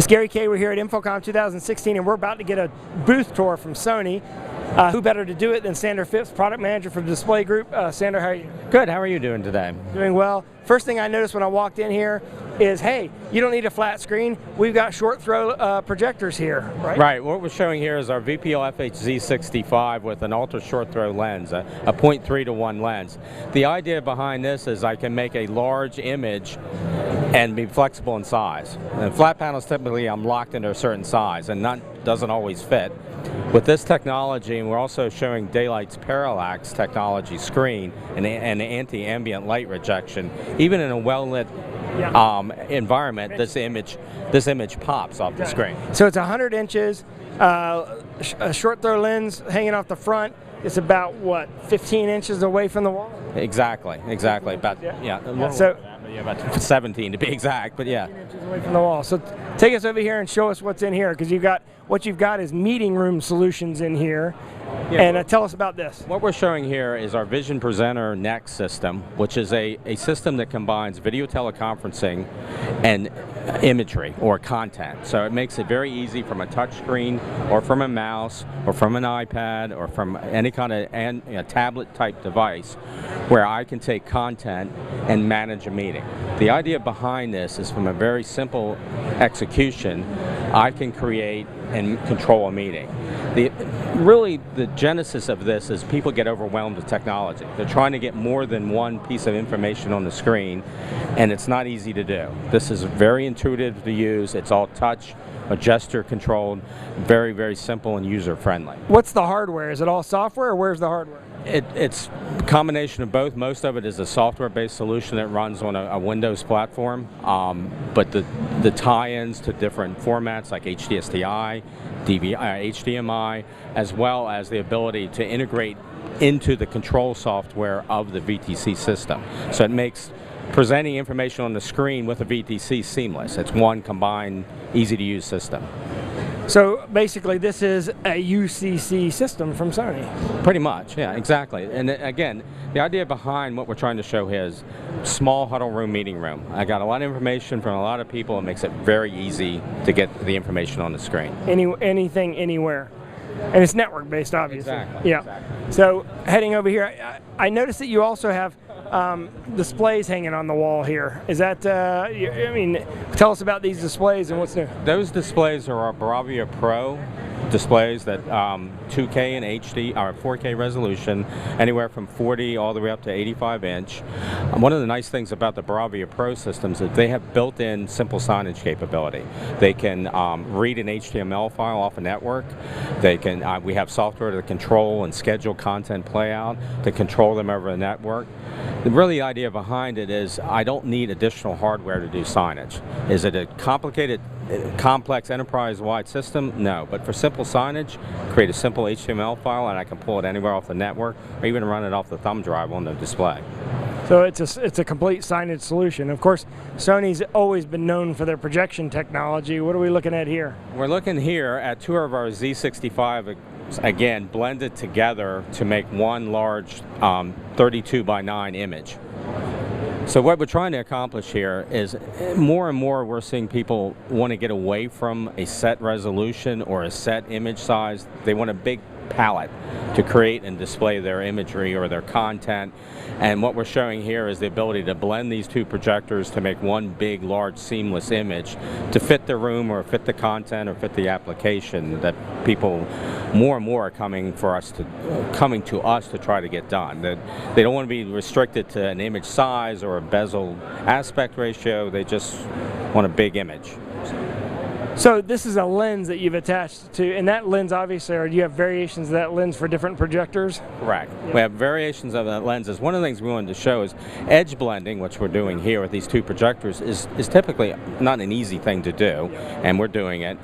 It's Gary Kayye. We're here at InfoComm 2016, and we're about to get a booth tour from Sony. Who better to do it than Sander Phipps, product manager for the display group. Sander, how are you? Good. How are you doing today? Doing well. First thing I noticed when I walked in here is, hey, you don't need a flat screen. We've got short throw projectors here, right? Right. What we're showing here is our VPL FHZ65 with an ultra short throw lens, a 0.3 to 1 lens. The idea behind this is I can make a large image and be flexible in size. And flat panels typically I'm locked into a certain size, and doesn't always fit. With this technology, and we're also showing Daylight's parallax technology screen and anti-ambient light rejection, even in a well-lit environment, this image pops off the screen. So it's 100 inches, a short throw lens hanging off the front. It's about, what, 15 inches away from the wall? Exactly. About, about 17 to be exact, but yeah. 15 inches away from the wall. So take us over here and show us what's in here, because what you've got is meeting room solutions in here. Yeah, and tell us about this. What we're showing here is our Vision Presenter Next system, which is a system that combines video teleconferencing and imagery or content. So it makes it very easy from a touch screen or from a mouse or from an iPad or from any kind of tablet type device where I can take content and manage a meeting. The idea behind this is from a very simple execution, I can create and control a meeting. Really, the genesis of this is people get overwhelmed with technology. They're trying to get more than one piece of information on the screen, and it's not easy to do. This is very intuitive to use. It's all touch, gesture controlled, very, very simple and user friendly. What's the hardware? Is it all software, or where's the hardware? It's a combination of both. Most of it is a software-based solution that runs on a Windows platform, but the tie-ins to different formats like HDSTI, HDMI, as well as the ability to integrate into the control software of the VTC system. So it makes presenting information on the screen with a VTC seamless. It's one combined, easy-to-use system. So basically this is a UCC system from Sony. Pretty much, yeah, exactly. And again, the idea behind what we're trying to show here is small huddle room, meeting room. I got a lot of information from a lot of people. It makes it very easy to get the information on the screen. Anything, anywhere. And it's network based, obviously. Exactly. Yeah. Exactly. So heading over here, I noticed that you also have displays hanging on the wall here. Is that, I mean, tell us about these displays and what's new. Those displays are our Bravia Pro displays that 2K and HD, or 4K resolution, anywhere from 40 all the way up to 85 inch. One of the nice things about the Bravia Pro systems is they have built-in simple signage capability. They can read an HTML file off a network. They can, we have software to control and schedule content playout to control them over the network. Really, the idea behind it is I don't need additional hardware to do signage. Is it a complicated, complex enterprise-wide system? No, but for simple signage, create a simple HTML file and I can pull it anywhere off the network or even run it off the thumb drive on the display. So it's a complete signage solution. Of course, Sony's always been known for their projection technology. What are we looking at here? We're looking here at two of our Z65, again, blended together to make one large 32 by 9 image. So what we're trying to accomplish here is more and more we're seeing people want to get away from a set resolution or a set image size. They want a big palette to create and display their imagery or their content. And what we're showing here is the ability to blend these two projectors to make one big, large, seamless image to fit the room or fit the content or fit the application that people more and more are coming to us to try to get done. They don't want to be restricted to an image size or a bezel aspect ratio. They just want a big image. So this is a lens that you've attached to, and that lens obviously, or do you have variations of that lens for different projectors? Correct. Yep. We have variations of that lenses. One of the things we wanted to show is edge blending, which we're doing here with these two projectors, is typically not an easy thing to do, and we're doing it.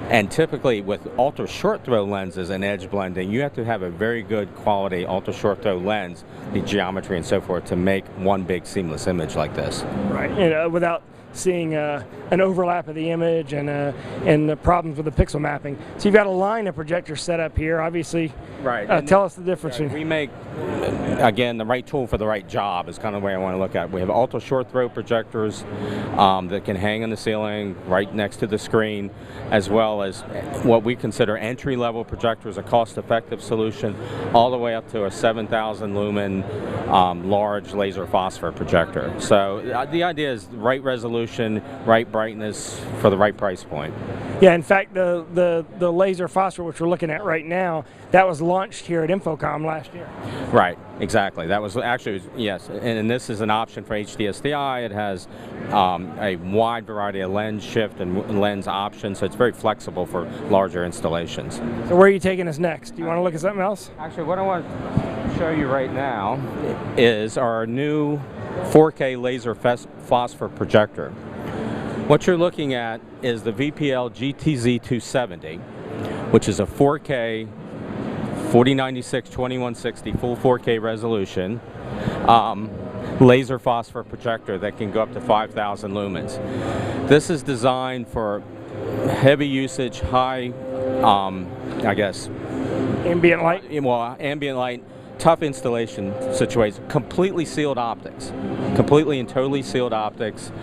And typically with ultra short throw lenses and edge blending, you have to have a very good quality ultra short throw lens, the geometry and so forth, to make one big seamless image like this. Right, without seeing an overlap of the image and the problems with the pixel mapping. So you've got a line of projectors set up here, obviously. Right. Tell us the difference. Right. We make, again, the right tool for the right job is kind of the way I want to look at it. We have ultra short throw projectors that can hang on the ceiling right next to the screen, as well as what we consider entry-level projectors, a cost-effective solution, all the way up to a 7,000 lumen large laser phosphor projector. So the idea is right resolution, right brightness for the right price point. Yeah, in fact, the laser phosphor, which we're looking at right now, that was launched here at InfoComm last year. Right, exactly. That was actually, yes, and this is an option for HDSDI. It has a wide variety of lens shift and lens options, so it's very flexible for larger installations. So where are you taking us next? Do you want to look at something else? Actually, what I want to show you right now is our new 4K laser phosphor projector. What you're looking at is the VPL GTZ270, which is a 4K 4096 2160 full 4K resolution laser phosphor projector that can go up to 5,000 lumens. This is designed for heavy usage, high, I guess, ambient light. Well, ambient light, tough installation situation. Completely sealed optics, completely and totally sealed optics.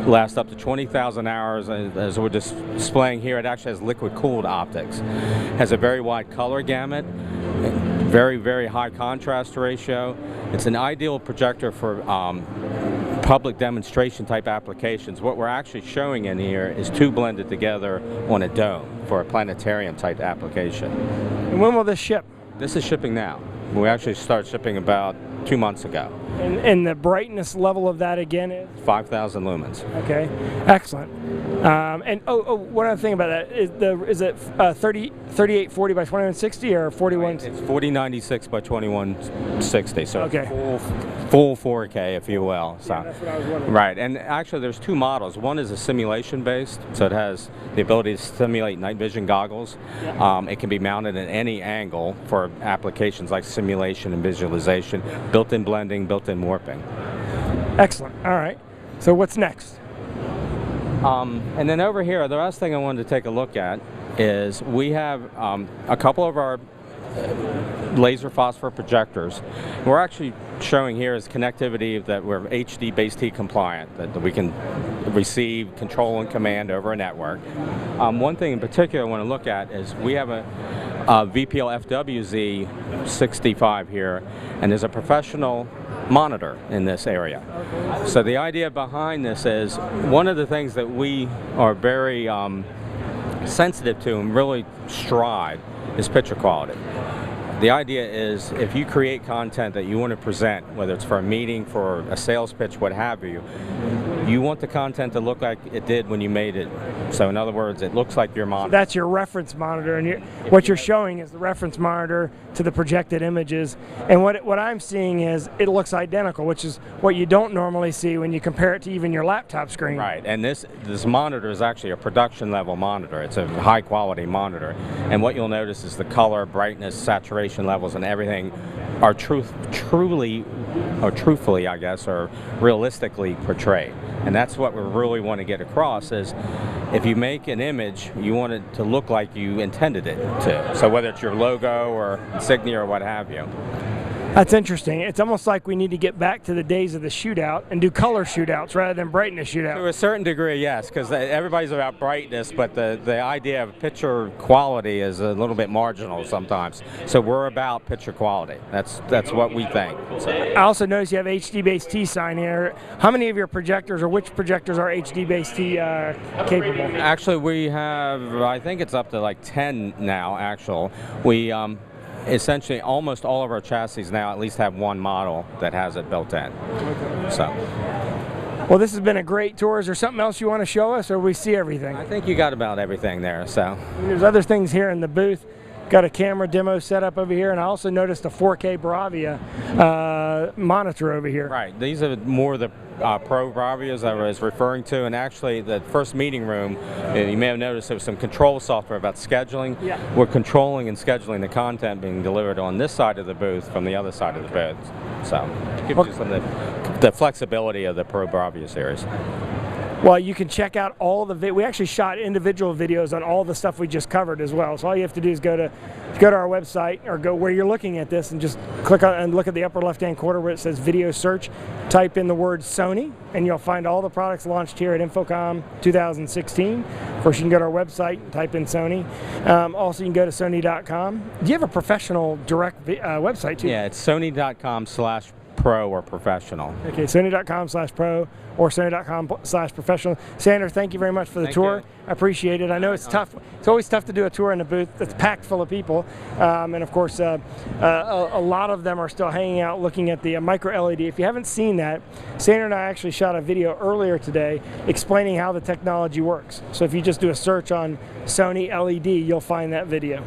Last up to 20,000 hours. As we're displaying here, it actually has liquid cooled optics. Has a very wide color gamut, very, very high contrast ratio. It's an ideal projector for public demonstration type applications. What we're actually showing in here is two blended together on a dome for a planetarium type application. And when will this ship? This is shipping now. We actually started shipping about 2 months ago. And the brightness level of that again is? 5,000 lumens. Okay, excellent. And one other thing about that is it 3840 by 2160 or 41? Right. It's 4096 by 2160, so okay. Full 4K, if you will. So. Yeah, that's what I was wondering. Right, and actually there's two models. One is a simulation based, so it has the ability to simulate night vision goggles. Yeah. It can be mounted at any angle for applications like simulation and visualization, built-in blending, built-in warping. Excellent. All right. So what's next? And then over here, the last thing I wanted to take a look at is we have a couple of our laser phosphor projectors. We're actually showing here is connectivity that we're HD-based compliant, that we can receive, control, and command over a network. One thing in particular I want to look at is we have a VPL FWZ65 here, and there's a professional monitor in this area. So the idea behind this is one of the things that we are very sensitive to and really strive is picture quality. The idea is if you create content that you want to present, whether it's for a meeting, for a sales pitch, what have you, you want the content to look like it did when you made it. So in other words, it looks like your monitor. So that's your reference monitor, and what you're showing is the reference monitor to the projected images. And what I'm seeing is it looks identical, which is what you don't normally see when you compare it to even your laptop screen. Right, and this monitor is actually a production level monitor. It's a high quality monitor. And what you'll notice is the color, brightness, saturation levels, and everything are truthfully, I guess, or realistically portrayed. And that's what we really want to get across is if you make an image, you want it to look like you intended it to. So whether it's your logo or insignia or what have you. That's interesting. It's almost like we need to get back to the days of the shootout and do color shootouts rather than brightness shootouts. To a certain degree, yes, because everybody's about brightness, but the idea of picture quality is a little bit marginal sometimes. So we're about picture quality. That's what we think. So. I also noticed you have HD-based T sign here. How many of your projectors, or which projectors, are HD-based T capable? Actually, we have, I think it's up to like 10 now, actual. We essentially almost all of our chassis now at least have one model that has it built in. So. Well, this has been a great tour. Is there something else you want to show us, or we see everything? I think you got about everything there. So. There's other things here in the booth. Got a camera demo set up over here, and I also noticed a 4K Bravia monitor over here. Right. These are more the Pro Bravias I was referring to, and actually the first meeting room, you may have noticed there was some control software about scheduling. Yeah. We're controlling and scheduling the content being delivered on this side of the booth from the other side of the booth. So it gives you some of the flexibility of the Pro Bravia series. Well, you can check out all the we actually shot individual videos on all the stuff we just covered as well. So all you have to do is go to our website or go where you're looking at this and just click on and look at the upper left-hand corner where it says video search. Type in the word Sony and you'll find all the products launched here at InfoComm 2016. Of course, you can go to our website and type in Sony. Also, you can go to Sony.com. Do you have a professional direct website too? Yeah, it's Sony.com/pro or professional. Okay, Sony.com/pro or Sony.com/professional. Sandra, thank you very much for the tour. I appreciate it. I know it's tough. It's always tough to do a tour in a booth that's packed full of people. And of course, a lot of them are still hanging out looking at the micro LED. If you haven't seen that, Sandra and I actually shot a video earlier today explaining how the technology works. So if you just do a search on Sony LED, you'll find that video.